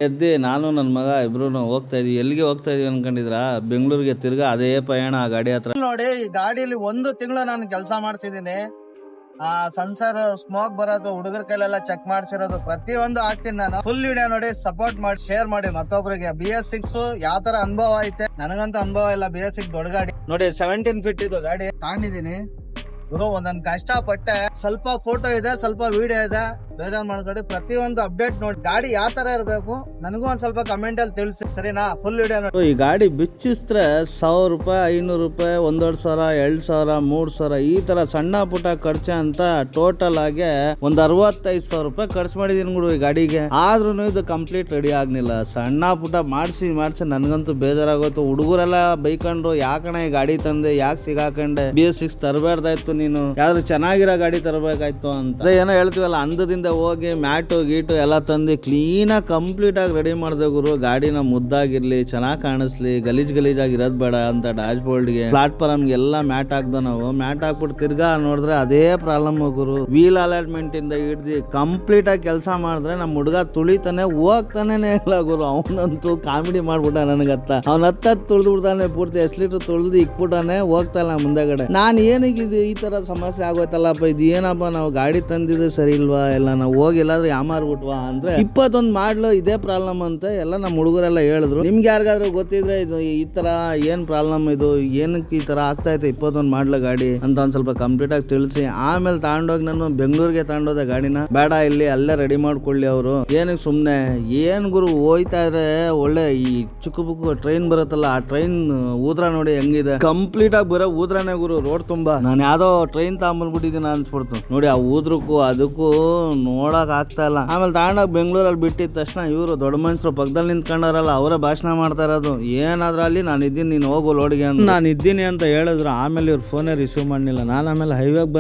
ಎದ್ದಿ ನಾನು ನನ್ನ ಮಗ ಇಬ್ರು ಹೋಗ್ತಾ ಇದೀವಿ. ಎಲ್ಲಿಗೆ ಹೋಗ್ತಾ ಇದೀವಿ ಅನ್ಕೊಂಡಿದ್ರ? ಬೆಂಗಳೂರಿಗೆ. ತಿರ್ಗಾ ಅದೇ ಪಯಣ ಆ ಗಾಡಿ ಹತ್ರ. ನೋಡಿ, ಈ ಗಾಡಿಯಲ್ಲಿ 1 ತಿಂಗಳು ನಾನು ಕೆಲಸ ಮಾಡ್ಸಿದೀನಿ. ಸೆನ್ಸರ್ ಸ್ಮೋಕ್ ಬರೋದು, ಹುಡುಗರ ಕೈಲೆಲ್ಲ ಚೆಕ್ ಮಾಡ್ಸಿರೋದು, ಪ್ರತಿಯೊಂದು ಹಾಕ್ತೀನಿ ನಾನು. ಫುಲ್ ವಿಡಿಯೋ ನೋಡಿ, ಸಪೋರ್ಟ್ ಮಾಡಿ, ಶೇರ್ ಮಾಡಿ ಮತ್ತೊಬ್ಬರಿಗೆ. BS6 ಯಾವ ತರ ಅನುಭವ ಐತೆ, ನನಗಂತೂ ಅನುಭವ ಇಲ್ಲ. BS6 ದೊಡ್ಡ ಗಾಡಿ ನೋಡಿ, 17 ಫೀಟ್ ಇದು ಗಾಡಿ ತಗೊಂಡಿದೀನಿ ಗುರು. ಒಂದೊಂದು ಕಷ್ಟಪಟ್ಟೆ. ಸ್ವಲ್ಪ ಫೋಟೋ ಇದೆ, ಸ್ವಲ್ಪ ವಿಡಿಯೋ ಇದೆ, ಬೇಜಾರ್ ಮಾಡ್ಕೊಡಿ. ಪ್ರತಿಯೊಂದು ಅಪ್ಡೇಟ್ ನೋಡಿ. ಗಾಡಿ ಯಾವ ತರ ಇರಬೇಕು ನನಗೂ ಒಂದ್ ಸ್ವಲ್ಪ ಕಮೆಂಟ್ ಅಲ್ಲಿ ತಿಳಿಸಿ, ಸರಿನಾ? ಫುಲ್ ವಿಡಿಯೋ ನೋಡಿ. ಈ ಗಾಡಿ ಬಿಚ್ಚಿಸ್ತ್ರೆ 1000 ರೂಪಾಯಿ, 500 ರೂಪಾಯಿ, 1,500, 2,000, 3,000 ಈ ತರ ಸಣ್ಣ ಪುಟ್ಟ ಖರ್ಚು ಅಂತ ಟೋಟಲ್ ಆಗಿ ಒಂದ್ 65,000 ರೂಪಾಯಿ ಖರ್ಚು ಮಾಡಿದೀನಿ ಗುರು ಈ ಗಾಡಿಗೆ. ಆದ್ರೂ ಇದು ಕಂಪ್ಲೀಟ್ ರೆಡಿ ಆಗ್ಲಿಲ್ಲ. ಸಣ್ಣ ಪುಟ್ಟ ಮಾಡಿಸಿ ನನ್ಗಂತೂ ಬೇಜಾರಾಗೋಯ್ತು. ಹುಡುಗರೆಲ್ಲ ಬೈಕೊಂಡ್ರು, ಯಾಕಣ ಈ ಗಾಡಿ ತಂದೆ, ಯಾಕೆ ಸಿಗಾಕೊಂಡೆ, BS6 ತರಬೇಡ್ದಾಯ್ತು, ನೀನು ಯಾವ್ದು ಚೆನ್ನಾಗಿರೋ ಗಾಡಿ ತರಬೇಕಾಯ್ತು ಅಂತ. ಅದೇ ಏನೋ ಹೇಳ್ತೀವಲ್ಲ, ಅಂದದಿಂದ ಹೋಗಿ ಮ್ಯಾಟು ಗೀಟು ಎಲ್ಲ ತಂದು ಕ್ಲೀನಾಗಿ ಕಂಪ್ಲೀಟ್ ಆಗಿ ರೆಡಿ ಮಾಡಿದೆ ಗುರು. ಗಾಡಿನ ಮುದ್ದಾಗಿರ್ಲಿ, ಚೆನ್ನಾಗಿ ಕಾಣಿಸ್ಲಿ, ಗಲೀಜಾಗಿ ಇರೋದ್ ಬೇಡ ಅಂತ ಡ್ಯಾಶ್ ಬೋರ್ಡ್ಗೆ, ಪ್ಲಾಟ್ಫಾರ್ಮ್ ಎಲ್ಲ ಮ್ಯಾಟ್ ಹಾಕ್ದ ನಾವು. ಮ್ಯಾಟ್ ಹಾಕ್ಬಿಟ್ಟು ತಿರ್ಗಾ ನೋಡಿದ್ರೆ ಅದೇ ಪ್ರಾಬ್ಲಮ್ ಗುರು. ವೀಲ್ ಅಲೈನ್ಮೆಂಟ್ ಇಂದ ಹಿಡ್ದು ಕಂಪ್ಲೀಟ್ ಆಗಿ ಕೆಲಸ ಮಾಡಿದ್ರೆ ನಮ್ಮ ಹುಡುಗ ತುಳಿತಾನೆ, ಹೋಗ್ತಾನೆ ಇಲ್ಲ ಗುರು. ಅವನಂತೂ ಕಾಮಿಡಿ ಮಾಡ್ಬಿಟ್ಟ ನನಗತ್ತ. ಅವ್ನ ಹತ್ತತ್ತು ತುಳ್ದು ಬಿಡ್ತಾನೆ, ಪೂರ್ತಿ 10 ಲೀಟರ್ ತುಳ್ದು ಇಕ್ಬಿಟ್ಟಾನೆ, ಹೋಗ್ತಾ ಇಲ್ಲ ಮುಂದೆಗಡೆ. ನಾನು ಏನಿಗಿದೆ ಈ ತರ ಸಮಸ್ಯೆ ಆಗೋಯ್ತಲ್ಲಪ್ಪ, ಇದು ಏನಪ್ಪ, ನಾವು ಗಾಡಿ ತಂದಿದ್ದು ಸರಿ ಇಲ್ವಾ, ಎಲ್ಲ ನಾವು ಹೋಗಿ ಎಲ್ಲಾದ್ರೂ ಯಾಮಾರ್ಬಿಟ್ವಾ ಅಂದ್ರೆ 21 ಮಾಡ್ಲು ಇದೇ ಪ್ರಾಬ್ಲಮ್ ಅಂತ ಎಲ್ಲ ನಮ್ಮ ಹುಡುಗರೆಲ್ಲ ಹೇಳಿದ್ರು. ನಿಮ್ಗೆ ಯಾರಿಗಾದ್ರೂ ಗೊತ್ತಿದ್ರೆ ಇದು ಈ ತರ ಏನ್ ಪ್ರಾಬ್ಲಮ್, ಇದು ಏನಕ್ಕೆ ಈ ತರ ಆಗ್ತಾ ಐತೆ 21 ಮಾಡ್ಲ ಗಾಡಿ ಅಂತ ಒಂದ್ ಸ್ವಲ್ಪ ಕಂಪ್ಲೀಟ್ ಆಗಿ ತಿಳಿಸಿ. ಆಮೇಲೆ ತಗೊಂಡೋಗಿ ನಾನು ಬೆಂಗಳೂರಿಗೆ ತಗೊಂಡೋದೆ ಗಾಡಿನ. ಬೇಡ, ಇಲ್ಲಿ ಅಲ್ಲೇ ರೆಡಿ ಮಾಡ್ಕೊಳ್ಳಿ ಅವರು. ಏನಕ್ಕೆ ಸುಮ್ನೆ, ಏನ್ ಗುರು ಹೋಯ್ತಾ ಇದ್ರೆ ಒಳ್ಳೆ ಈ ಚಿಕ್ಕ ಬುಕ್ಕು ಟ್ರೈನ್ ಬರುತ್ತಲ್ಲ, ಆ ಟ್ರೈನ್ ಊದ್ರ ನೋಡಿ ಹೆಂಗಿದೆ. ಕಂಪ್ಲೀಟ್ ಆಗಿ ಬರೋ ಊದ್ರಾನೇ ಗುರು ರೋಡ್ ತುಂಬಾ. ನಾನು ಯಾವ್ದೋ ಟ್ರೈನ್ ತಗೊಂಡ್ಬಿಟ್ಟಿದ್ದೀನಿ ಅನ್ಸ್ಬಿಡ್ತು ನೋಡಿ. ಆ ಊದ್ರಕ್ಕೂ ಅದಕ್ಕೂ ನೋಡಕ್ ಆಗ್ತಾ ಇಲ್ಲ. ಆಮೇಲೆ ತಗೊಂಡೋಗಿ ಬೆಂಗಳೂರಲ್ಲಿ ಬಿಟ್ಟಿದ ತಕ್ಷಣ ಇವರು ದೊಡ್ಡ ಮನುಷ್ಯರು ಪಕ್ಕದಲ್ಲಿ ನಿಂತ್ಕೊಂಡಾರಲ್ಲ, ಅವರೇ ಭಾಷಣ ಮಾಡ್ತಾ ಇರೋದು. ಏನಾದ್ರೂ ಅಲ್ಲಿ ನಾನು ಇದ್ದೀನಿ, ನೀನು ಹೋಗು ಲೋಡ್ಗೆ ಅಂತ. ನಾನು ಇದ್ದೀನಿ ಅಂತ ಹೇಳಿದ್ರು. ಆಮೇಲೆ ಇವ್ರು ಫೋನೇ ರಿಸೀವ್ ಮಾಡಲಿಲ್ಲ. ನಾನು ಆಮೇಲೆ ಹೈವೇಗೆ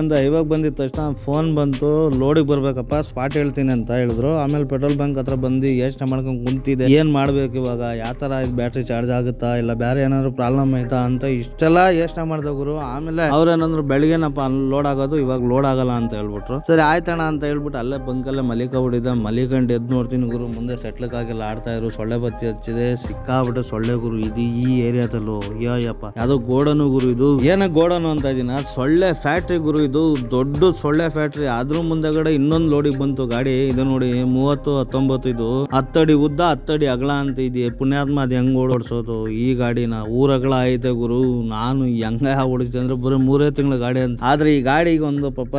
ಬಂದಿದ ತಕ್ಷಣ ಫೋನ್ ಬಂತು, ಲೋಡಿಗೆ ಬರ್ಬೇಕಪ್ಪ, ಸ್ಪಾಟ್ ಹೇಳ್ತೀನಿ ಅಂತ ಹೇಳಿದ್ರು. ಆಮೇಲೆ ಪೆಟ್ರೋಲ್ ಬಂಕ್ ಹತ್ರ ಬಂದು ಯೋಚನೆ ಮಾಡ್ಕೊಂಡು ಕುಂತಿದೆ, ಏನ್ ಮಾಡ್ಬೇಕು ಇವಾಗ, ಯಾವ ತರ ಬ್ಯಾಟ್ರಿ ಚಾರ್ಜ್ ಆಗುತ್ತಾ, ಇಲ್ಲ ಬೇರೆ ಏನಾದ್ರು ಪ್ರಾಬ್ಲಮ್ ಆಯ್ತಾ ಅಂತ ಇಷ್ಟೆಲ್ಲ ಯೋಚನೆ ಮಾಡ್ದೆ ಗುರು. ಆಮೇಲೆ ಅವ್ರೇನಂದ್ರು, ಬೆಳಿಗ್ಗೆನಪ್ಪ ಲೋಡ್ ಆಗೋದು, ಇವಾಗ ಲೋಡ್ ಆಗಲ್ಲ ಅಂತ ಹೇಳ್ಬಿಟ್ರು. ಸರಿ ಆಯ್ತಣ್ಣ ಅಂತ ಹೇಳ್ಬಿಟ್ಟು ಅಲ್ಲೇ ಬಂಕಲ್ಲೇ ಮಲಿಕೊಂಡ್ಬಿಟ್ಟಿದ್ದೆ. ಮಲಿಕೊಂಡು ಎದ್ದು ನೋಡ್ತೀನಿ ಗುರು, ಮುಂದೆ ಸೆಟ್ಲಕ್ಕಾಗೆಲ್ಲ ಆಡ್ತಾ ಇದ್ರು. ಸೊಳ್ಳೆ ಬತ್ತಿ ಹಚ್ಚಿದೆ, ಸಿಕ್ಕಾಬಿಟ್ಟು ಸೊಳ್ಳೆ ಗುರು. ಇದು ಈ ಏರಿಯಾದಲ್ಲೂ ಅಯ್ಯಪ್ಪ, ಯಾವ್ದೋ ಗೋಡನು ಗುರು. ಇದು ಏನ ಗೋಡನು ಅಂತ ಇದೀನ, ಸೊಳ್ಳೆ ಫ್ಯಾಕ್ಟ್ರಿ ಗುರು. ಇದು ದೊಡ್ಡ ಸೊಳ್ಳೆ ಫ್ಯಾಕ್ಟ್ರಿ. ಅದ್ರ ಮುಂದೆಗಡೆ ಇನ್ನೊಂದು ಲೋಡಿಗೆ ಬಂತು ಗಾಡಿ. ಇದು ನೋಡಿ 30, 19, ಇದು 10 ಅಡಿ ಉದ್ದ, 10 ಅಡಿ ಅಗಲ ಅಂತ ಇದೆ. ಪುಣ್ಯಾತ್ಮ ಅದು ಹೆಂಗ್ ಓಡಿಸೋದು ಈ ಗಾಡಿನ. ಊರಗಳ ಐತೆ ಗುರು. ನಾನು ಹೆಂಗ ಓಡಿಸ್ದೆ ಅಂದ್ರೆ ಬರೀ 3 ತಿಂಗಳ ಗಾಡಿ ಅಂತ. ಆದ್ರೆ ಈ ಗಾಡಿಗೆ ಒಂದು ಪಾಪ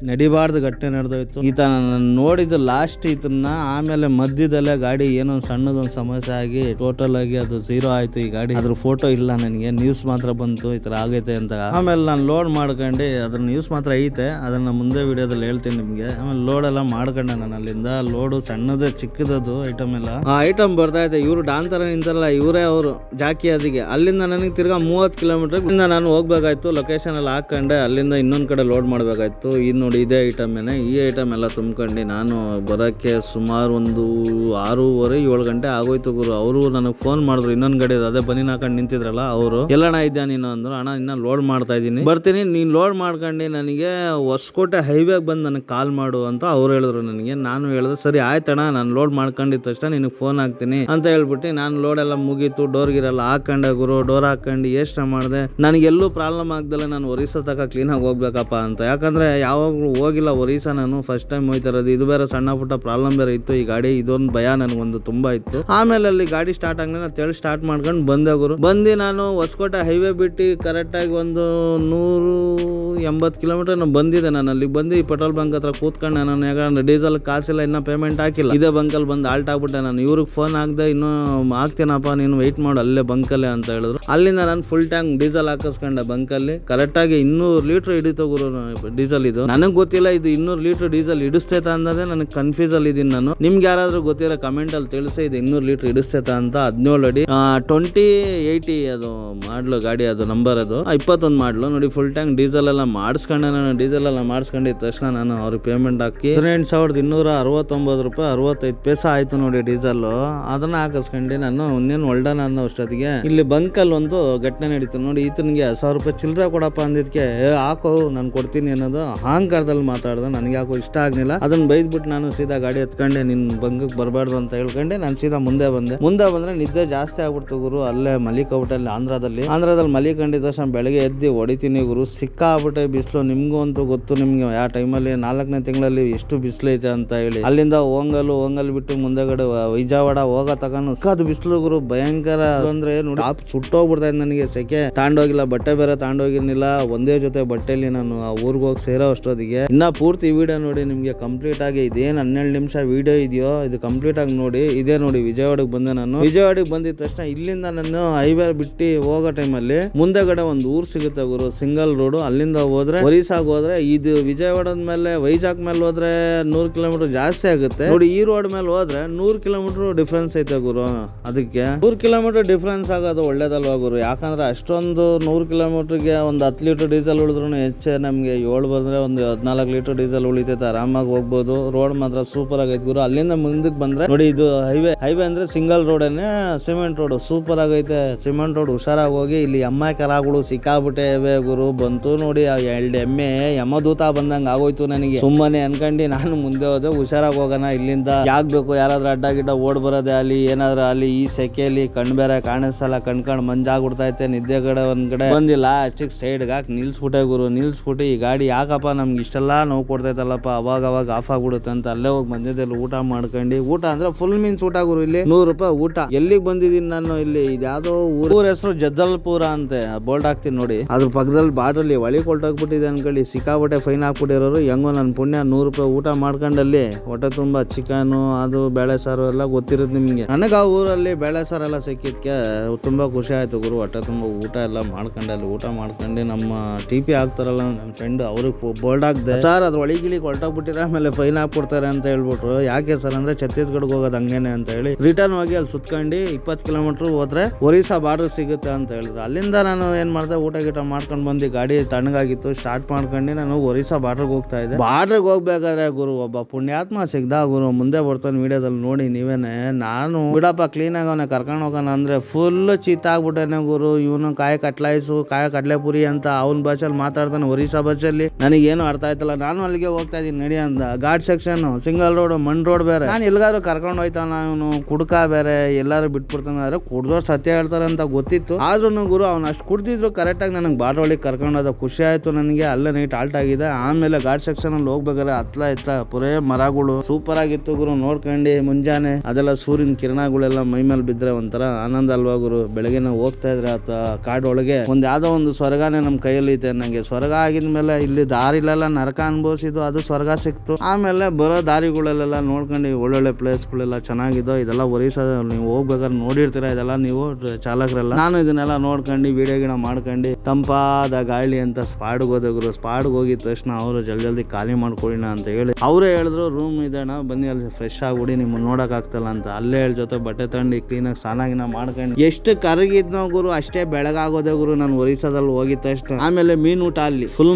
ನಡಿಬಾರ್ದು ಘಟನೆ ನಡೆದೋಯ್ತು. ಈತ ನೋಡಿದ ಲಾಸ್ಟ್ ಇದನ್ನ. ಆಮೇಲೆ ಮಧ್ಯದಲ್ಲೇ ಗಾಡಿ ಏನೋ ಸಣ್ಣದೊಂದು ಸಮಸ್ಯೆ ಆಗಿ ಟೋಟಲ್ ಆಗಿ ಅದು 0 ಆಯ್ತು ಈ ಗಾಡಿ. ಅದ್ರ ಫೋಟೋ ಇಲ್ಲ ನನಗೆ, ನ್ಯೂಸ್ ಮಾತ್ರ ಬಂತು ಈ ತರ ಆಗೈತೆ ಅಂತ. ಆಮೇಲೆ ನಾನು ಲೋಡ್ ಮಾಡ್ಕೊಂಡು, ಅದ್ರ ನ್ಯೂಸ್ ಮಾತ್ರ ಐತೆ, ಅದನ್ನ ಮುಂದೆ ವಿಡಿಯೋದಲ್ಲಿ ಹೇಳ್ತೀನಿ ನಿಮ್ಗೆ. ಆಮೇಲೆ ಲೋಡ್ ಎಲ್ಲ ಮಾಡ್ಕೊಂಡೆ ನಾನು ಅಲ್ಲಿಂದ. ಲೋಡು ಸಣ್ಣದೇ ಚಿಕ್ಕದದು ಐಟಮ್ ಎಲ್ಲ. ಆ ಐಟಮ್ ಬರ್ತಾ ಇದೆ. ಇವ್ರು ಡಾನ್ ತರ ನಿಂತಾರಲ್ಲ, ಇವರೇ ಅವರು ಜಾಕಿ. ಅದಕ್ಕೆ ಅಲ್ಲಿಂದ ನನಗೆ ತಿರ್ಗಾ 30 ಕಿಲೋಮೀಟರ್ ನಾನು ಹೋಗ್ಬೇಕಾಯ್ತು. ಲೊಕೇಶನ್ ಎಲ್ಲ ಹಾಕೊಂಡೆ, ಅಲ್ಲಿಂದ ಇನ್ನೊಂದ್ ಕಡೆ ಲೋಡ್ ಮಾಡ್ಬೇಕಾಯ್ತು. ಇದು ನೋಡಿ ಇದೇ ಐಟಮ್ ಏನೇ. ಈ ಐಟಮ್ ಎಲ್ಲ ತುಂಬ್ಕೊಂಡು ನಾನು ಬರೋಕ್ಕೆ ಸುಮಾರು ಒಂದು 6:30, 7 ಗಂಟೆ ಆಗೋಯ್ತು ಗುರು. ಅವರು ನನಗೆ ಫೋನ್ ಮಾಡಿದ್ರು, ಇನ್ನೊಂದ್ ಗಾಡಿ ಅದೇ ಬನ್ನಿ ಹಾಕೊಂಡು ನಿಂತಿದ್ರಲ್ಲ ಅವರು. ಎಲ್ಲಣ್ಣ ಇದ್ಯಾ ನೀನು ಅಂದ್ರು. ಅಣ್ಣ ಇನ್ನ ಲೋಡ್ ಮಾಡ್ತಾ ಇದ್ದೀನಿ, ಬರ್ತೀನಿ, ನೀನ್ ಲೋಡ್ ಮಾಡ್ಕೊಂಡು ನನಗೆ ಹೊಸಕೋಟೆ ಹೈವೇಗೆ ಬಂದು ನನಗೆ ಕಾಲ್ ಮಾಡು ಅಂತ ಅವ್ರು ಹೇಳಿದ್ರು ನನಗೆ. ನಾನು ಹೇಳಿದೆ ಸರಿ ಆಯ್ತಣ್ಣ, ನಾನು ಲೋಡ್ ಮಾಡ್ಕೊಂಡಿದ್ದ ತಕ್ಷಣ ನಿನಗೆ ಫೋನ್ ಹಾಕ್ತೀನಿ ಅಂತ ಹೇಳ್ಬಿಟ್ಟು ನಾನು ಲೋಡ್ ಎಲ್ಲ ಮುಗೀತು. ಡೋರ್ ಗಿರೆಲ್ಲ ಹಾಕೊಂಡೆ ಗುರು. ಡೋರ್ ಹಾಕೊಂಡು ಯೋಚನೆ ಮಾಡಿದೆ, ನನಗೆಲ್ಲೂ ಪ್ರಾಬ್ಲಮ್ ಆಗ್ದಲ್ಲ ನಾನು ಒರಿಸ್ಸಾ ತಕ ಕ್ಲೀನಾಗಿ ಹೋಗ್ಬೇಕಪ್ಪ ಅಂತ. ಯಾಕಂದ್ರೆ ಯಾವಾಗಲೂ ಹೋಗಿಲ್ಲ ಒರಿಸ್ಸಾ, ನಾನು ಫಸ್ಟ್ ಟೈಮ್ ಹೋಯ್ತಾ ಇರೋದು. ಇದು ಬೇರೆ ಸಣ್ಣ ಪುಟ್ಟ ಪ್ರಾಬ್ಲಮ್ ಬೇರೆ ಇತ್ತು ಈ ಗಾಡಿ. ಇದೊಂದು ಭಯ ನನಗೊಂದು ತುಂಬಾ ಇತ್ತು. ಆಮೇಲೆ ಅಲ್ಲಿ ಗಾಡಿ ಸ್ಟಾರ್ಟ್ ಆಗಲಿ ಅಂತ ಹೇಳಿ ಸ್ಟಾರ್ಟ್ ಮಾಡ್ಕೊಂಡು ಬಂದೆ ಗುರು. ಬಂದು ನಾನು ಹೊಸಕೋಟೆ ಹೈವೇ ಬಿಟ್ಟು ಕರೆಕ್ಟಾಗಿ ಒಂದು 180 ಕಿಲೋಮೀಟರ್ ಬಂದಿದೆ. ನಾನು ಅಲ್ಲಿ ಬಂದು ಈ ಪೆಟ್ರೋಲ್ ಬಂಕ್ ಹತ್ರ ಕೂತ್ಕೊಂಡು, ನಾನು ಯಾಕಂದ್ರೆ ಡೀಸೆಲ್ ಕಾಸಿಲ್ಲ, ಇನ್ನ ಪೇಮೆಂಟ್ ಹಾಕಿಲ್ಲ. ಇದೇ ಬಂಕಲ್ಲಿ ಬಂದು ಆಲ್ಟ್ ಆಗ್ಬಿಟ್ಟೆ ನಾನು. ಇವ್ರಿಗೆ ಫೋನ್ ಹಾಕ್ದೆ, ಇನ್ನೂ ಹಾಕ್ತೀನಪ್ಪ ನೀನು ವೆಯ್ಟ್ ಮಾಡು ಅಲ್ಲೇ ಬಂಕಲ್ಲೇ ಅಂತ ಹೇಳಿದ್ರು. ಅಲ್ಲಿಂದ ನಾನು ಫುಲ್ ಟ್ಯಾಂಕ್ ಡೀಸೆಲ್ ಹಾಕಿಸ್ಕೊಂಡೆ ಬಂಕಲ್ಲಿ. ಕರೆಕ್ಟಾಗಿ 200 ಲೀಟರ್ ಹಿಡಿತು ಗುರು ಡೀಸೆಲ್. ಇದು ನನಗೆ ಗೊತ್ತಿಲ್ಲ, ಇದು 200 ಲೀಟರ್ ಡೀಸೆಲ್ ಹಿಡಿಸ್ತೈತಾ ಅನ್ನೋದೇ ನನಗೆ ಕನ್ಫ್ಯೂಸ್ ಅಲ್ಲಿ ಇದೀನಿ ನಾನು. ನಿಮ್ಗೆ ಯಾರಾದ್ರೂ ಗೊತ್ತಿರೋ ಕಮೆಂಟ್ ಅಲ್ಲಿ ತಿಳಿಸಿ, ಇದು 200 ಲೀಟರ್ ಹಿಡಿಸ್ತೈತಾ ಅಂತ. 17 ಅಡಿ 2080 ಅದು ಮಾಡ್ಲು ಗಾಡಿ, ಅದು ನಂಬರ್ ಅದು 21 ಮಾಡ್ಲು ನೋಡಿ. ಫುಲ್ ಟ್ಯಾಂಕ್ ಡೀಸೆಲ್ ಎಲ್ಲ ಮಾಡಿಸ್ಕೊಂಡೆ, ನಾನು ಡೀಸೆಲ್ ಎಲ್ಲ ಮಾಡಿಸ್ಕೊಂಡಿದ್ದ ತಕ್ಷಣ ನಾನು ಅವ್ರಿಗೆ ಪೇಮೆಂಟ್ ಹಾಕಿ 18,269 ರೂಪಾಯಿ 65 ಪೈಸೆ ಆಯ್ತು ನೋಡಿ ಡೀಸೆಲ್. ಅದನ್ನ ಹಾಕಿಸ್ಕೊಂಡು ನಾನು ಇನ್ನೇನು ಹೊಲ್ಡನ ಅನ್ನೋ ಅಷ್ಟೊತ್ತಿಗೆ ಇಲ್ಲಿ ಬಂಕಲ್ಲಿ ಒಂದು ಘಟನೆ ನಡೀತು ನೋಡಿ. ಈತನಿಗೆ 1,000 ರೂಪಾಯಿ ಚಿಲ್ಲರೆ ಕೊಡಪ್ಪ ಅಂದಿದ್ಕೆ ಹಾಕೋ ನಾನು ಕೊಡ್ತೀನಿ ಅನ್ನೋದು ಅಹಂಕಾರದಲ್ಲಿ ಮಾತಾಡ್ದೆ. ನನಗೆ ಯಾಕೋ ಇಷ್ಟ ಆಗ್ಲಿಲ್ಲ. ಅದನ್ನ ಬೈದ್ಬಿಟ್ಟು ನಾನು ಸೀದಾ ಗಾಡಿ ಎತ್ಕೊಂಡೆ, ನಿನ್ ಬಂಗಕ್ಕೆ ಬರಬಾರ್ದು ಅಂತ ಹೇಳ್ಕೊಂಡೆ ನಾನು ಸೀದಾ ಮುಂದೆ ಬಂದ್ರೆ ನಿದ್ದೆ ಜಾಸ್ತಿ ಆಗ್ಬಿಡ್ತು ಗುರು. ಅಲ್ಲೇ ಮಲಿಕೌಟಲ್ಲಿ ಆಂಧ್ರದಲ್ಲಿ ಮಲಿಕೊಂಡಿದ್ದ ತಕ್ಷಣ ಬೆಳಗ್ಗೆ ಎದ್ದು ಹೊಡಿತೀನಿ ಗುರು. ಸಿಕ್ಕಾಬಿಟ್ಟೆ ಬಿಸಿಲು. ನಿಮ್ಗೂ ಅಂತೂ ಗೊತ್ತು, ನಿಮ್ಗೆ ಯಾವ ಟೈಮಲ್ಲಿ 4ನೇ ತಿಂಗಳಲ್ಲಿ ಎಷ್ಟು ಬಿಸಿಲು ಐತೆ ಅಂತ ಹೇಳಿ. ಅಲ್ಲಿಂದ ಓಂಗಲ್ ಬಿಟ್ಟು ಮುಂದೆಗಡೆ ವಿಜಯವಾಡ ಹೋಗೋ ತಗೊಂಡು ಅದು ಬಿಸಿಲು ಗುರು ಭಯಂಕರ. ಅಂದ್ರೆ ನೋಡಿ ಸುಟ್ಟೋಗ್ಬಿಡ್ತಾ ಇದ್ದ ನನಗೆ. ಸೆಕೆ ತಾಂಡೋಗಿಲ್ಲ, ಬಟ್ಟೆ ಬೇರೆ ತಾಂಡೋಗಿರ್ಲಿಲ್ಲ. ಒಂದೇ ಜೊತೆ ಬಟ್ಟೆಲಿ ನಾನು ಆ ಊರಿಗೆ ಹೋಗಿ ಸೇರೋ ಅಷ್ಟೊತ್ತಿಗೆ ಇನ್ನ ಪೂರ್ತಿ ವಿಡಿಯೋ ನೋಡಿ ನಿಮ್ಗೆ ಕಂಪ್ಲೀಟ್ ಆಗಿ ಇದೇನ್ 12 ನಿಮಿಷ ವಿಡಿಯೋ ಇದೆಯೋ ಇದು ಕಂಪ್ಲೀಟ್ ಆಗಿ ನೋಡಿ. ಇದೇ ನೋಡಿ ವಿಜಯವಾಡಕ್ಕೆ ಬಂದೆ ನಾನು. ವಿಜಯವಾಡಕ್ಕೆ ಬಂದಿದ ತಕ್ಷಣ ಇಲ್ಲಿಂದ ನಾನು ಹೈವೇ ಬಿಟ್ಟು ಹೋಗೋ ಟೈಮಲ್ಲಿ ಮುಂದೆಗಡೆ ಒಂದು ಊರ್ ಸಿಗುತ್ತೆ ಗುರು, ಸಿಂಗಲ್ ರೋಡ್. ಅಲ್ಲಿಂದ ಹೋದ್ರೆ ಒರಿಸ್ಸಾಗ ಹೋದ್ರೆ ಇದು ವಿಜಯವಾಡದ ಮೇಲೆ ವೈಜಾಗ್ ಮೇಲೆ ಹೋದ್ರೆ 100 ಕಿಲೋಮೀಟರ್ ಜಾಸ್ತಿ ಆಗುತ್ತೆ ನೋಡಿ. ಈ ರೋಡ್ ಮೇಲೆ ಹೋದ್ರೆ 100 ಕಿಲೋಮೀಟರ್ ಡಿಫ್ರೆನ್ಸ್ ಐತೆ ಗುರು. ಅದಕ್ಕೆ 100 ಕಿಲೋಮೀಟರ್ ಡಿಫ್ರೆನ್ಸ್ ಆಗೋದು ಒಳ್ಳೇದಲ್ವಾ ಗುರು? ಯಾಕಂದ್ರೆ ಅಷ್ಟೊಂದು 100 ಕಿಲೋಮೀಟರ್ಗೆ ಒಂದು 10 ಲೀಟರ್ ಡೀಸೆಲ್ ಉಳಿದ್ರು ಹೆಚ್ಚೆ ನಮ್ಗೆ 7 ಬಂದ್ರೆ ಒಂದು 14 ಲೀಟರ್ ಡೀಸೆಲ್ ಉಳಿತೈತೆ, ಆರಾಮಾಗಿ ಹೋಗ್ಬೋದು. ರೋಡ್ ಮಾತ್ರ ಸೂಪರ್ ಆಗೈತೆ ಗುರು. ಅಲ್ಲಿಂದ ಮುಂದಕ್ಕೆ ಬಂದ್ರೆ ನೋಡಿ ಇದು ಹೈವೇ ಅಂದ್ರೆ ಸಿಂಗಲ್ ರೋಡೇನೆ, ಸಿಮೆಂಟ್ ರೋಡ್ ಸೂಪರ್ ಆಗೈತೆ. ಸಿಮೆಂಟ್ ರೋಡ್ ಹುಷಾರಾಗಿ ಹೋಗಿ. ಇಲ್ಲಿ ಎಮ್ಮ ಕರಾಗಳು ಸಿಕ್ಕಾಬಿಟ್ಟೆ ಗುರು. ಬಂತು ನೋಡಿ 2 ಎಮ್ಮೆ ಯಮದೂತ ಬಂದಂಗ ಆಗೋಯ್ತು ನನಗೆ. ಸುಮ್ಮನೆ ಅನ್ಕಂಡು ನಾನು ಮುಂದೆ ಹೋದೆ. ಹುಷಾರಾಗಿ ಹೋಗೋಣ, ಇಲ್ಲಿಂದ ಯಾಗ್ಬೇಕು ಯಾರಾದ್ರೂ ಅಡ್ಡ ಗಿಡ್ಡ ಓಡ್ ಬರೋದೆ ಅಲ್ಲಿ ಏನಾದ್ರು ಅಲ್ಲಿ. ಈ ಸೆಕೆಯಲ್ಲಿ ಕಣ್ ಬೇರೆ ಕಾಣಿಸಲ್ಲ, ಕಣ್ಕಂಡ್ ಮಂಜಾಗ್ಬಿಡ್ತೈತೆ. ನಿದ್ದೆ ಕಡೆ ಒಂದ್ ಕಡೆ ಬಂದಿಲ್ಲ ಅಷ್ಟಕ್ಕೆ ಸೈಡ್ಗೆ ಹಾಕಿ ನಿಲ್ಸ್ಬಿಟ್ಟೆ ಗುರು. ನಿಲ್ಸ್ಬಿಟ್ಟು ಈ ಗಾಡಿ ಯಾಕಪ್ಪ ನಮ್ಗೆ ಇಷ್ಟೆಲ್ಲ ನೋವು ಕೊಡ್ತೈತಲ್ಲಪ್ಪ, ಅವಾಗ ಆಫ್ ಆಗ್ಬಿಡುತ್ತೆ ಅಂತ ಅಲ್ಲೇ ಹೋಗಿ ಮಧ್ಯದಲ್ಲಿ ಊಟ ಮಾಡ್ಕೊಂಡು. ಊಟ ಅಂದ್ರೆ ಫುಲ್ ಮೀನ್ಸ್ ಊಟ ಗುರು. ಇಲ್ಲಿ 100 ರೂಪಾಯಿ ಊಟ. ಎಲ್ಲಿಗೆ ಬಂದಿದ್ದೀನಿ ನಾನು? ಇಲ್ಲಿ ಇದ್ಯಾವುದೋ ಊರ ಹೆಸರು ಜದ್ದಲ್ಪುರ ಅಂತೆ, ಬೋಲ್ಡ್ ಹಾಕ್ತೀನಿ ನೋಡಿ. ಅದ್ರ ಪಕ್ಕದಲ್ಲಿ ಬಾಟಲ್ಲಿ ಒಳಿ ಕೊಟ್ಟೋಗ್ಬಿಟ್ಟಿದೆ ಅನ್ಕೊಳ್ಳಿ. ಸಿಕ್ಕಾಬಿಟ್ಟೆ ಫೈನ್ ಹಾಕ್ಬಿಟ್ಟಿರೋರು. ಹೆಂಗೋ ನನ್ನ ಪುಣ್ಯ 100 ರೂಪಾಯಿ ಊಟ ಮಾಡ್ಕೊಂಡಲ್ಲಿ ಹೊಟ್ಟೆ ತುಂಬಾ ಚಿಕನು ಅದು ಬೇಳೆ ಸಾರು ಎಲ್ಲ ಗೊತ್ತಿರುತ್ತೆ ನಿಮ್ಗೆ. ನನಗೆ ಆ ಊರಲ್ಲಿ ಬೇಳೆ ಸಾರು ಎಲ್ಲ ಸಿಕ್ಕಿದ್ಕೆ ತುಂಬಾ ಖುಷಿ ಆಯ್ತು ಗುರು. ಹೊಟ್ಟೆ ತುಂಬ ಊಟ ಎಲ್ಲ ಮಾಡ್ಕೊಂಡಲ್ಲಿ ಊಟ ಮಾಡ್ಕೊಂಡು ನಮ್ಮ TP ಆಗ್ತಾರಲ್ಲ ನನ್ನ ಫ್ರೆಂಡ್ ಅವ್ರಿಗೆ ಬೋಲ್ಡ್ ಹಾಕ್ದೆ. ಸರ್ ಅದ್ರ ಒಳಗಿಲಿ ಹೊರಟೋಗ್ಬಿಟ್ಟಿರ ಆಮೇಲೆ ಫೈನ್ ಹಾಕ್ಬಿಡ್ತಾರೆ ಅಂತ ಹೇಳ್ಬಿಟ್ರು. ಯಾಕೆ ಸರ್ ಅಂದ್ರೆ ಛತ್ತೀಸ್ಗಢಗೆ ಹೋಗೋದು ಹಂಗೇನೆ ಅಂತ ಹೇಳಿ ರಿಟರ್ನ್ ಹೋಗಿ ಅಲ್ಲಿ ಸುತ್ಕೊಂಡು 20 ಕಿಲೋಮೀಟರ್ ಹೋದ್ರೆ ಒರಿಸ್ಸಾ ಬಾರ್ಡರ್ ಸಿಗುತ್ತೆ ಅಂತ ಹೇಳಿದ್ರು. ಅಲ್ಲಿಂದ ನಾನು ಏನ್ ಮಾಡಿದೆ, ಊಟ ಗೀಟ ಮಾಡ್ಕೊಂಡು ಬಂದು ಗಾಡಿ ತಣ್ಣಗಾಗಿತ್ತು ಸ್ಟಾರ್ಟ್ ಮಾಡ್ಕೊಂಡು ನಾನು ಒರಿಸ್ಸಾ ಬಾರ್ಡರ್ಗೆ ಹೋಗ್ತಾ ಇದ್ದೆ. ಬಾರ್ಡರ್ಗೆ ಹೋಗ್ಬೇಕಾದ್ರೆ ಗುರು ಒಬ್ಬ ಪುಣ್ಯಾತ್ಮ ಸಿಗ್ದ ಗುರು. ಮುಂದೆ ಬರ್ತಾನೆ ವಿಡಿಯೋದಲ್ಲಿ ನೋಡಿ ನೀವೇನೆ. ನಾನು ಬಿಡಪ್ಪ ಕ್ಲೀನ್ ಆಗಿ ಅವನ ಕರ್ಕೊಂಡು ಹೋಗೋಣ ಅಂದ್ರೆ ಫುಲ್ ಚೀತ ಆಗ್ಬಿಟ್ಟೇನೆ ಗುರು. ಇವನು ಕಾಯಿ ಕಟ್ಲಾಯಿಸು ಕಾಯಿ ಕಡ್ಲೆಪುರಿ ಅಂತ ಅವನ ಭಾಷೆಯಲ್ಲಿ ಮಾತಾಡ್ತಾನೆ, ಒರಿಸ್ಸಾ ಭಾಷೆಯಲ್ಲಿ. ನನಗೇನು ಅರ್ಥ ಆಯ್ತಲ್ಲ. ನಾನು ಅಲ್ಲಿಗೆ ಹೋಗ್ತಾ ಇದ್ದೀನಿ ನಡಿ ಅಂದ. ಘಾಟ್ ಸೆಕ್ಷನ್, ಸಿಂಗಲ್ ರೋಡ್, ಮಣ್ ರೋಡ್ ಬೇರೆ. ನಾನು ಎಲ್ಗಾರು ಕರ್ಕೊಂಡು ಹೋಯ್ತಾನ ಅವನು. ಕುಡ್ಕ ಬೇರೆ, ಎಲ್ಲಾರು ಬಿಟ್ಬಿಡ್ತಾನೆ. ಆದ್ರೆ ಕುಡ್ದೋರು ಸತ್ಯ ಹೇಳ್ತಾರೆ ಅಂತ ಗೊತ್ತಿತ್ತು. ಆದ್ರೂ ಗುರು ಅವ್ನು ಅಷ್ಟು ಕುಡ್ದಿದ್ರು ಕರೆಕ್ಟಾಗಿ ನನಗೆ ಬಾರ್ಡರ್ ಒಳಗೆ ಕರ್ಕೊಂಡು ಹೋದ. ಖುಷಿ ಆಯ್ತು ನನಗೆ. ಅಲ್ಲೇ ನೈಟ್ ಆಲ್ಟ್ ಆಗಿದೆ. ಆಮೇಲೆ ಘಾಟ್ ಸೆಕ್ಷನ್ ಅಲ್ಲಿ ಹೋಗ್ಬೇಕಾದ್ರೆ ಹತ್ಲ ಇತ್ತ ಪುರೇ ಮರಗಳು ಸೂಪರ್ ಆಗಿತ್ತು ಗುರು. ನೋಡ್ಕೊಂಡು ಮುಂಜಾನೆ ಅದೆಲ್ಲ ಸೂರ್ಯನ ಕಿರಣಗಳೆಲ್ಲ ಮೈ ಮೇಲೆ ಬಿದ್ರೆ ಒಂಥರ ಆನಂದ ಅಲ್ವಾ ಗುರು. ಬೆಳಗ್ಗೆ ನಾವು ಹೋಗ್ತಾ ಇದ್ರೆ ಆತ ಕಾಡೊಳಗೆ ಒಂದ್ ಯಾವ್ದೋ ಒಂದು ಸ್ವರ್ಗನೇ ನಮ್ ಕೈಯಲ್ಲಿ ಐತೆ. ನಂಗೆ ಸ್ವರ್ಗ ಆಗಿದ್ಮೇಲೆ ಇಲ್ಲಿ ದಾರಿಲೆಲ್ಲ ನರಕ ಅನ್ಭವಿಸಿದ್ದು, ಅದು ಸ್ವರ್ಗ ಸಿಕ್ತು. ಆಮೇಲೆ ಬರೋ ದಾರಿಗಳಲ್ಲೆಲ್ಲ ನೋಡ್ಕೊಂಡು ಒಳ್ಳೊಳ್ಳೆ ಪ್ಲೇಸ್ಗಳೆಲ್ಲ ಚೆನ್ನಾಗಿದ್ದು. ಇದೆಲ್ಲ ಒರಿಸ್ಸಾ ನೀವು ಹೋಗ್ಬೇಕಾದ್ರೆ ನೋಡಿರ್ತೀರ ಇದೆಲ್ಲ ನೀವು ಚಾಲಕರೆಲ್ಲ. ನಾನು ಇದನ್ನೆಲ್ಲ ನೋಡ್ಕೊಂಡು ವಿಡಿಯೋ ಗಿಡ ಮಾಡ್ಕೊಂಡು ತಂಪಾದ ಗಾಳಿ ಅಂತ ಸ್ಪಾಡ್ಗೆ ಹೋದೆ ಗುರು. ಸ್ಪಾಡ್ಗೆ ಹೋಗಿದ ತಕ್ಷಣ ಅವರು ಜಲ್ದಿ ಖಾಲಿ ಮಾಡ್ಕೊಳ್ಳೋಣ ಅಂತ ಹೇಳಿ ಅವರೇ ಹೇಳಿದ್ರು ರೂಮ್ ಇದಣ್ಣ ಬನ್ನಿ ಅಲ್ಲಿ ಫ್ರೆಶ್ ಆಗ್ಬಿಡಿ ನಿಮ್ಮನ್ನ ನೋಡಕ್ ಆಗ್ತಲ್ಲ ಅಂತ. ಅಲ್ಲೇ ಹೇಳಿ ಜೊತೆ ಬಟ್ಟೆ ತಗೊಂಡು ಕ್ಲೀನಾಗಿ ಸ್ನಾನ ಮಾಡ್ಕೊಂಡು ಎಷ್ಟು ಕರಗಿದ್ನೋ ಗುರು ಅಷ್ಟೇ ಬೆಳಗಾಗೋದೆ ಗುರು. ನಾನು ಒರಿಸ್ಸಾದಲ್ಲಿ ಹೋಗಿದ ತಕ್ಷಣ. ಆಮೇಲೆ ಮೀನ್ ಊಟ ಅಲ್ಲಿ ಫುಲ್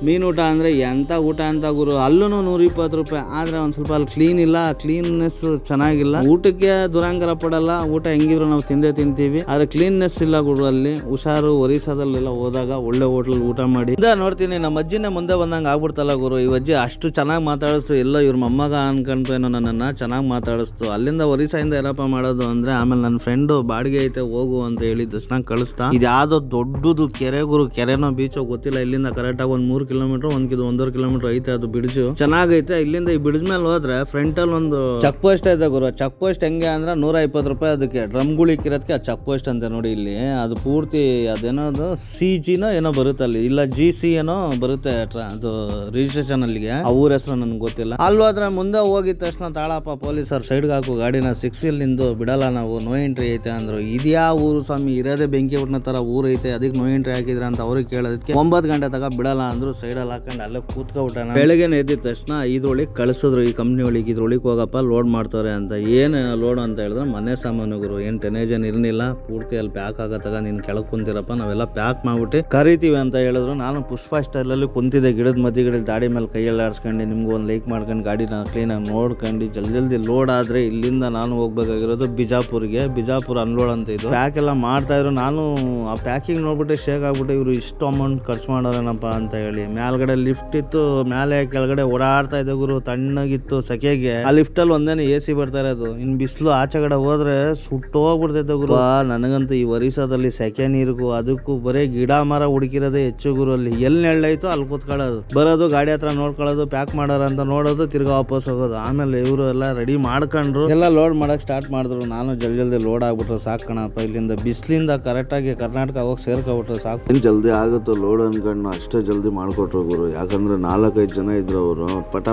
ಮೀನ್ ಊಟ ಅಂದ್ರೆ ಎಂತ ಊಟ ಅಂತ ಗುರು. ಅಲ್ಲೂ 120 ರೂಪಾಯಿ. ಆದ್ರೆ ಒಂದ್ ಸ್ವಲ್ಪ ಅಲ್ಲಿ ಕ್ಲೀನ್ ಇಲ್ಲ, ಕ್ಲೀನ್ನೆಸ್ ಚೆನ್ನಾಗಿಲ್ಲ. ಊಟಕ್ಕೆ ದುರಂಕಾರ ಪಡಲ್ಲ, ಊಟ ಹೆಂಗಿದ್ರು ನಾವು ತಿಂತೀವಿ. ಆದ್ರೆ ಕ್ಲೀನ್ನೆಸ್ ಇಲ್ಲ ಗುರು ಅಲ್ಲಿ. ಹುಷಾರು. ಒರಿಸ್ಸಾದಲ್ಲೆಲ್ಲ ಹೋದಾಗ ಒಳ್ಳೆ ಹೋಟ್ಲಲ್ಲಿ ಊಟ ಮಾಡಿ ನೋಡ್ತೀನಿ. ನಮ್ಮ ಅಜ್ಜಿನೇ ಮುಂದೆ ಬಂದಂಗ ಆಗ್ಬಿಡ್ತಲ್ಲ ಗುರು. ಈ ಅಜ್ಜಿ ಅಷ್ಟು ಚೆನ್ನಾಗಿ ಮಾತಾಡಿಸ್ತು. ಎಲ್ಲ ಇವ್ರ ಮೊಮ್ಮಗ ಅನ್ಕೊಂತು ಏನೋ ನನ್ನನ್ನ ಚೆನ್ನಾಗಿ ಮಾತಾಡಿಸ್ತು. ಅಲ್ಲಿಂದ ಒರಿಸ್ಸಾಯಿಂದ ಏನಪ್ಪ ಮಾಡೋದು ಅಂದ್ರೆ ಆಮೇಲೆ ನನ್ನ ಫ್ರೆಂಡ್ ಬಾಡಿಗೆ ಐತೆ ಹೋಗು ಅಂತ ಹೇಳಿದ ತಕ್ಷಣ ಕಳಿಸ್ತಾ. ಇದು ಯಾವ್ದೋ ದೊಡ್ಡದು ಕೆರೆ ಗುರು. ಕೆರೆನೋ ಬೀಚೋ ಗೊತ್ತಿಲ್ಲ. ಇಲ್ಲಿಂದ ಕರೆಕ್ಟ್ ಆಗಿ 3 ಕಿಲೋಮೀಟರ್ 1.5 ಕಿಲೋಮೀಟರ್ ಐತೆ ಅದು ಬ್ರಿಡ್ಜ್. ಚೆನ್ನಾಗೈತೆ. ಇಲ್ಲಿಂದ ಈ ಬ್ರಿಡ್ಜ್ ಮೇಲೆ ಹೋದ್ರೆ ಫ್ರಂಟ್ ಅಲ್ಲಿ ಒಂದು ಚೆಕ್ ಪೋಸ್ಟ್ ಐತೆ ಗುರು. ಚೆಕ್ ಪೋಸ್ಟ್ ಹೆಂಗೆ ಅಂದ್ರೆ 120 ರೂಪಾಯಿ ಅದಕ್ಕೆ ಡ್ರಮ್ಗಳು ಇಕ್ಕಿರೋದಕ್ಕೆ ಆ ಚೆಕ್ ಪೋಸ್ಟ್ ಅಂತ ನೋಡಿ ಇಲ್ಲಿ. ಅದು ಪೂರ್ತಿ ಅದೇನೋದು CG ಏನೋ ಬರುತ್ತೆ ಅಲ್ಲಿ, ಇಲ್ಲ GC ಏನೋ ಬರುತ್ತೆ ಅದು ರಿಜಿಸ್ಟ್ರೇಷನ್ ಅಲ್ಲಿಗೆ. ಆ ಊರ ಹೆಸರು ನನ್ಗೆ ಗೊತ್ತಿಲ್ಲ. ಅಲ್ವಾದ್ರೆ ಮುಂದೆ ಹೋಗಿದ ತಕ್ಷಣ ತಾಳಪ್ಪ ಪೊಲೀಸರು ಸೈಡ್ಗೆ ಹಾಕು ಗಾಡಿನ 6 ವೀಲ್ ನಿಂದು ಬಿಡಲ್ಲ ನಾವು, ನೋ ಎಂಟ್ರಿ ಐತೆ ಅಂದ್ರು. ಇದ್ಯಾ ಊರು ಸ್ವಾಮಿ, ಇರೋದೇ ಬೆಂಕಿ ಬಿಟ್ನ ತರ ಊರು ಐತೆ, ಅದಕ್ಕೆ ನೋ ಎಂಟ್ರಿ ಹಾಕಿದ್ರ ಅಂತ ಅವ್ರಿಗೆ ಕೇಳೋದಕ್ಕೆ 9 ಗಂಟೆ ತಗ ಬಿಡಲ್ಲ ಅಂದ್ರು. ಸೈಡಲ್ಲಿ ಹಾಕೊಂಡು ಅಲ್ಲೇ ಕೂತ್ಕೊಬಿಟ್ಟಾನ. ಬೆಳಗ್ಗೆ ಎದ್ದಿದ ತಕ್ಷಣ ಇದ್ರೊಳಗೆ ಕಳಿಸಿದ್ರು ಈ ಕಂಪ್ನಿ ಒಳಗೆ. ಇದ್ರೊಳಗೆ ಹೋಗಪ್ಪ ಲೋಡ್ ಮಾಡ್ತಾರೆ ಅಂತ. ಏನು ಲೋಡ್ ಅಂತ ಹೇಳಿದ್ರೆ ಮನೆ ಸಾಮಾನುಗಳು. ಏನು ಟೆನೇಜನ್ ಇರಲಿಲ್ಲ. ಪೂರ್ತಿ ಅಲ್ಲಿ ಪ್ಯಾಕ್ ಆಗತ್ತಾಗ ನೀನು ಕೆಳಗೆ ಕುಂತಿರಪ್ಪ ನಾವೆಲ್ಲ ಪ್ಯಾಕ್ ಮಾಡ್ಬಿಟ್ಟು ಕರಿತೀವಿ ಅಂತ ಹೇಳಿದ್ರು. ನಾನು ಪುಷ್ಪ ಸ್ಟೈಲಲ್ಲಿ ಕುಂತಿದ್ದೆ ಗಿಡದ ಮಧ್ಯೆ ಗಾಡಿ ಮೇಲೆ ಕೈಯಲ್ಲಿ ಆಡಿಸ್ಕೊಂಡು ನಿಮ್ಗೆ ಒಂದು ಲೈಕ್ ಮಾಡ್ಕೊಂಡು ಗಾಡಿನ ಕ್ಲೀನಾಗಿ ನೋಡ್ಕೊಂಡು ಜಲ್ದಿ ಲೋಡ್ ಆದರೆ ಇಲ್ಲಿಂದ ನಾನು ಹೋಗ್ಬೇಕಾಗಿರೋದು ಬಿಜಾಪುರ ಅನ್ಲೋಡ್ ಅಂತ ಇದು ಪ್ಯಾಕ್ ಎಲ್ಲ ಮಾಡ್ತಾ ಇದ್ರು. ನಾನು ಆ ಪ್ಯಾಕಿಂಗ್ ನೋಡ್ಬಿಟ್ಟು ಶೇಕ್ ಆಗ್ಬಿಟ್ಟು ಇವರು ಇಷ್ಟು ಅಮೌಂಟ್ ಖರ್ಚು ಮಾಡೋರೇನಪ್ಪ ಅಂತ ಹೇಳಿ ಮೇಲ್ಗಡೆ ಲಿಫ್ಟ್ ಇತ್ತು, ಮೇಲೆ ಕೆಳಗಡೆ ಓಡಾಡ್ತಾ ಇದ್ದೆ ಗುರು, ತಣ್ಣಗಿತ್ತು ಸೆಕೆಗೆ. ಆ ಲಿಫ್ಟ್ ಅಲ್ಲಿ ಒಂದೇನೆ AC ಬರ್ತಾ ಇರೋದು, ಇನ್ ಬಿಸಿಲು ಆಚೆಗಡೆ ಹೋದ್ರೆ ಸುಟ್ಟು ಹೋಗ್ಬಿಡ್ತೈತೆ ಗುರು. ನನಗಂತೂ ಈ ಒರಿಸ್ಸಾದಲ್ಲಿ ಸೆಕೆ ನೀರಿಗೂ ಅದಕ್ಕೂ ಬರೀ ಗಿಡ ಮರ ಹುಡುಕಿರೋದೇ ಹೆಚ್ಚು ಗುರು. ಅಲ್ಲಿ ಎಲ್ಲಿ ನೆಳ್ಳೈತೋ ಅಲ್ಲಿ ಕೂತ್ಕೊಳ್ಳೋದು, ಬರೋದು ಗಾಡಿ ಹತ್ರ ನೋಡ್ಕೊಳ್ಳೋದು, ಪ್ಯಾಕ್ ಮಾಡೋರ ಅಂತ ನೋಡೋದು, ತಿರ್ಗಾ ವಾಪಸ್ ಹೋಗೋದು. ಆಮೇಲೆ ಇವರು ಎಲ್ಲ ರೆಡಿ ಮಾಡ್ಕೊಂಡ್ರು, ಎಲ್ಲ ಲೋಡ್ ಮಾಡಕ್ ಸ್ಟಾರ್ಟ್ ಮಾಡಿದ್ರು. ನಾನು ಜಲ್ದಿ ಲೋಡ್ ಆಗ್ಬಿಟ್ರೆ ಸಾಕು ಕಣಪ್ಪ, ಇಲ್ಲಿಂದ ಬಿಸಿಲಿಂದ ಕರೆಕ್ಟಾಗಿ ಕರ್ನಾಟಕ ಹೋಗಿ ಸೇರ್ಕೊಬಿಟ್ರೆ ಸಾಕು. ಏನು ಜಲ್ದಿ ಆಗುತ್ತೋ ಲೋಡ್ ಅನ್ಕೊಂಡು ಅಷ್ಟೇ ಜಲ್ದಿ ಮಾಡ್ಕೊಟ್ರು ಗುರು. ಯಾಕಂದ್ರೆ 4-5 ಜನ ಇದ್ರು ಅವರು, ಪಟ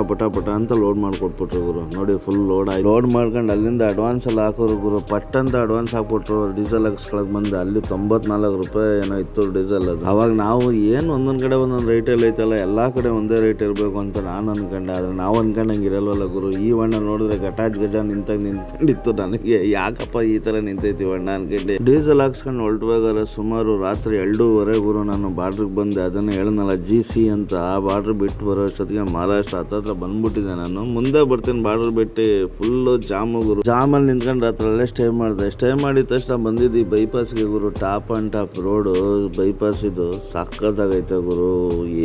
ಅಂತ ಲೋಡ್ ಮಾಡ್ಕೊಟ್ಬಿಟ್ರು ಗುರು. ನೋಡಿ ಫುಲ್ ಲೋಡ್ ಆಯ್ತು. ಲೋಡ್ ಮಾಡ್ಕೊಂಡು ಅಲ್ಲಿಂದ ಅಡ್ವಾನ್ಸ್ ಎಲ್ಲ ಹಾಕೋರು ಗುರು. ಪಟ್ ಅಂತ ಅಡ್ವಾನ್ಸ್ ಹಾಕ್ಬಿಟ್ರು. ಡೀಸೆಲ್ ಹಾಕ್ಸ್ಕೊಳಕ್ ಬಂದೆ, ಅಲ್ಲಿ 94 ರೂಪಾಯಿ ಏನೋ ಇತ್ತು ಡೀಸೆಲ್ ಅದು. ಅವಾಗ ನಾವು ಏನು ಒಂದೊಂದ್ ಕಡೆ ಒಂದೊಂದು ರೇಟಲ್ಲಿ ಐತಲ್ಲ, ಎಲ್ಲಾ ಕಡೆ ಒಂದೇ ರೇಟ್ ಇರಬೇಕು ಅಂತ ನಾನು ಅನ್ಕೊಂಡೆ. ಆದ್ರೆ ನಾವು ಅನ್ಕೊಂಡಂಗೆ ಇರಲ್ವಲ್ಲ ಗುರು. ಈ ವಣ್ಣ ನೋಡಿದ್ರೆ ಗಜ ನಿಂತ್ಕೊಂಡಿತ್ತು. ನನಗೆ ಯಾಕಪ್ಪ ಈ ತರ ನಿಂತೈತಿ ವಣ್ಣ ಅನ್ಕೊಂಡೆ. ಡೀಸೆಲ್ ಹಾಕ್ಸ್ಕೊಂಡು ಹೊರಟುವಾಗಾರೆ ಸುಮಾರು ರಾತ್ರಿ 2:30 ಗುರು ನಾನು ಬಾರ್ಡ್ರಿಗೆ ಬಂದೆ. ಅದನ್ನ ಹೇಳನಲ್ಲ GC ಅಂತ, ಆ ಬಾರ್ಡ್ರ್ ಬಿಟ್ಟು ಬರೋ ಅಷ್ಟೊತ್ತಿಗೆ ಮಹಾರಾಷ್ಟ್ರ ಹತ್ರ ಬಂದ್ಬಿಟ್ಟಿದೆ. ನಾನು ಮುಂದೆ ಬರ್ತೀನಿ ಬಾರ್ಡರ್ ಬಿಟ್ಟು, ಫುಲ್ಲು ಜಾಮು ಗುರು. ಜಾಮಲ್ಲಿ ನಿಂತ್ಕೊಂಡು ರಾತ್ರಿ ಸ್ಟೇ ಮಾಡಿದೆ. ಸ್ಟೇ ಮಾಡಿದ ತಕ್ಷಣ ಬಂದಿದ್ದು ಬೈಪಾಸ್ಗೆ ಗುರು. Top and top road bypass ಇದು, ಸಕ್ಕತ್ತಾಗೈತೆ ಗುರು.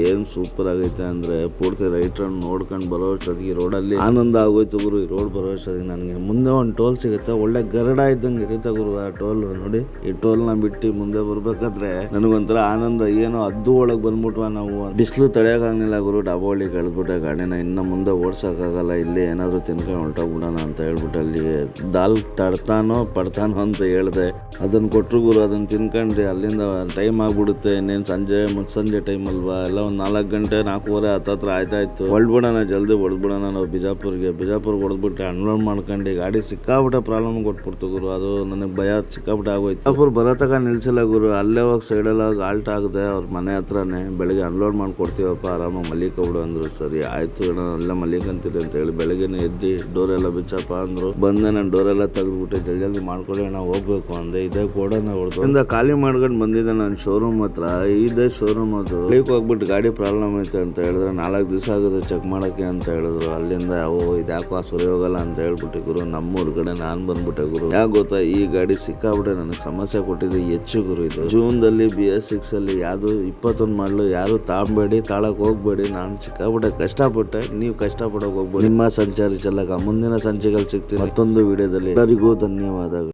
ಏನ್ ಸೂಪರ್ ಆಗೈತೆ ಅಂದ್ರೆ ಪೂರ್ತಿ ರೈಟ್ ರೌಂಡ್ ನೋಡ್ಕೊಂಡು ಬರೋ ಅಷ್ಟೊತ್ತಿಗೆ ರೋಡಲ್ಲಿ ಆನಂದ ಆಗೋಯ್ತು ಗುರು. ಈ ರೋಡ್ ಬರೋ ಅಷ್ಟೊತ್ತಿಗೆ ನನಗೆ ಮುಂದೆ ಒಂದು ಟೋಲ್ ಸಿಗುತ್ತೆ, ಒಳ್ಳೆ ಗರಡ ಇದ್ದಂಗೆ ಇರುತ್ತೆ ಗುರು ಆ ಟೋಲ್. ನೋಡಿ ಈ ಟೋಲ್ನ ಬಿಟ್ಟು ಮುಂದೆ ಬರ್ಬೇಕಾದ್ರೆ ನನಗೊಂಥರ ಆನಂದ, ಏನೋ ಅದ್ದು ಒಳಗೆ ಬಂದ್ಬಿಟ್ವ ನಾವು. ಬಿಸಿಲು ತಡೆಯೋಕ್ಕಾಗಲಿಲ್ಲ ಗುರು. ಡಾಬೋಳಿ ಕಳೆದ್ಬಿಟ್ಟೆ ಗಾಡಿನ, ಇನ್ನು ಮುಂದೆ ಓಡ್ಸೋಕ್ಕಾಗಲ್ಲ, ಇಲ್ಲಿ ಏನಾದರೂ ತಿನ್ಕೊಂಡು ಹೊರಟೋಗ್ಬಿಡೋಣ ಅಂತ ಹೇಳ್ಬಿಟ್ಟು ಅಲ್ಲಿ ದಾಲ್ ತಡ್ತಾನೋ ಪಡ್ತಾನೋ ಅಂತ ಹೇಳಿದೆ. ಅದನ್ನು ಕೊಟ್ಟರು ಗುರು. ಅದನ್ನು ತಿನ್ಕೊಂಡ್ರೆ ಅಲ್ಲಿಂದ ಟೈಮ್ ಆಗ್ಬಿಡುತ್ತೆ. ಇನ್ನೇನು ಮುತ್ಸಂಜೆ ಟೈಮ್ ಅಲ್ವಾ, ಎಲ್ಲ ಒಂದು 4 ಗಂಟೆ 4:15 ಹತ್ರ ಆಯ್ತಾಯ್ತು. ಹೊಡ್ಬಿಡೋಣ ಜಲ್ದಿ ಹೊಡೆದ್ಬಿಡೋಣ ನಾವು ಬಿಜಾಪುರ್ಗೆ ಹೊಡೆದ್ಬಿಟ್ಟು ಅನ್ಲೋಡ್ ಮಾಡ್ಕೊಂಡು ಗಾಡಿ ಸಿಕ್ಕಾಬಿಟ್ಟೆ ಪ್ರಾಬ್ಲಮ್ ಕೊಟ್ಬಿಡ್ತು ಗುರು. ಅದು ನನಗೆ ಭಯ ಸಿಕ್ಕಾಬಿಟ್ಟೆ ಆಗೋಯ್ತು. ಬಿಜಾಪುರ್ ಬರೋತಕ ನಿಲ್ಸಿಲ್ಲ ಗುರು. ಅಲ್ಲೇ ಹೋಗಿ ಸೈಡಲ್ಲಿ ಹೋಗಿ ಆಲ್ಟ್ ಆಗಿದೆ ಅವ್ರ ಮನೆ ಹತ್ರನೇ. ಬೆಳಗ್ಗೆ ಅನ್ಲೋಡ್ ಮಾಡ್ಕೊಡ್ತೀವಪ್ಪ, ಆರಾಮಾಗಿ ಮಲ್ಲಿಕೊಬಿಡು ಅಂದ್ರು. ಸರಿ ಆಯ್ತು ಅಣ್ಣ, ಎಲ್ಲ ಮಲ್ಲಿಕಂತೀರಿ ಅಂತ ಹೇಳಿ ಬೆಳಗ್ಗೆನೆ ಎದ್ದು ಡೋರ್ ಎಲ್ಲ ಬಿಚ್ಚಪ್ಪ ಅಂದ್ರು. ಬಂದೆ, ನಾನು ಡೋರ್ ಎಲ್ಲ ತೆಗೆದ್ಬಿಟ್ಟೆ, ಜಲ್ದಿ ಮಾಡ್ಕೊಡಿ ಅಣ್ಣ ಹೋಗ್ಬೇಕು ಅಂದೆ. ಇದೇ ಕೋಡನ್ನ ಹೊಡೆದು ಇಂದ ಖಾಲಿ ಮಾಡ್ಕೊಂಡು ಬಂದಿದ್ದೆ ನಾನು ಶೋರೂಮ್ ಹತ್ರ. ಇದೇ ಶೋರೂಮ್ ಅದು. ಹೋಗ್ಬಿಟ್ಟು ಗಾಡಿ ಪ್ರಾಬ್ಲಮ್ ಐತೆ ಅಂತ ಹೇಳಿದ್ರೆ 4 ದಿವಸ ಆಗುತ್ತೆ ಚೆಕ್ ಮಾಡಕ್ಕೆ ಅಂತ ಹೇಳಿದ್ರು. ಅಲ್ಲಿಂದ ಇದ್ಯಾಕೋ ಸರಿ ಹೋಗಲ್ಲ ಅಂತ ಹೇಳ್ಬಿಟ್ಟು ಗುರು ನಮ್ಮೂರ್ ಕಡೆ ನಾನ್ ಬಂದ್ಬಿಟ್ಟೆ ಗುರು. ಯಾಕೆ ಗೊತ್ತಾ, ಈ ಗಾಡಿ ಸಿಕ್ಕಾಬಿಟ್ಟೆ ನನಗೆ ಸಮಸ್ಯೆ ಕೊಟ್ಟಿದೆ ಹೆಚ್ಚು ಗುರು. ಇದು ಜೂನ್ದಲ್ಲಿ BS6 ಅಲ್ಲಿ ಯಾವ್ದು 21 ಮಾಡಲು ಯಾರು ತಾಂಬೇಡಿ, ತಾಳಕ್ ಹೋಗ್ಬೇಡಿ. ನಾನು ಸಿಕ್ಕಾಬಿಟ್ಟೆ ಕಷ್ಟಪಟ್ಟೆ, ನೀವು ಕಷ್ಟಪಡೋಕೆ ಹೋಗ್ಬೇಡಿ. ನಿಮ್ಮ ಸಂಚಾರಿ ಚಲಕ ಮುಂದಿನ ಸಂಚಿಕೆಯಲ್ಲಿ ಸಿಗ್ತೀನಿ ಮತ್ತೊಂದು ವಿಡಿಯೋದಲ್ಲಿ. ಎಲ್ಲರಿಗೂ ಧನ್ಯವಾದಗಳು.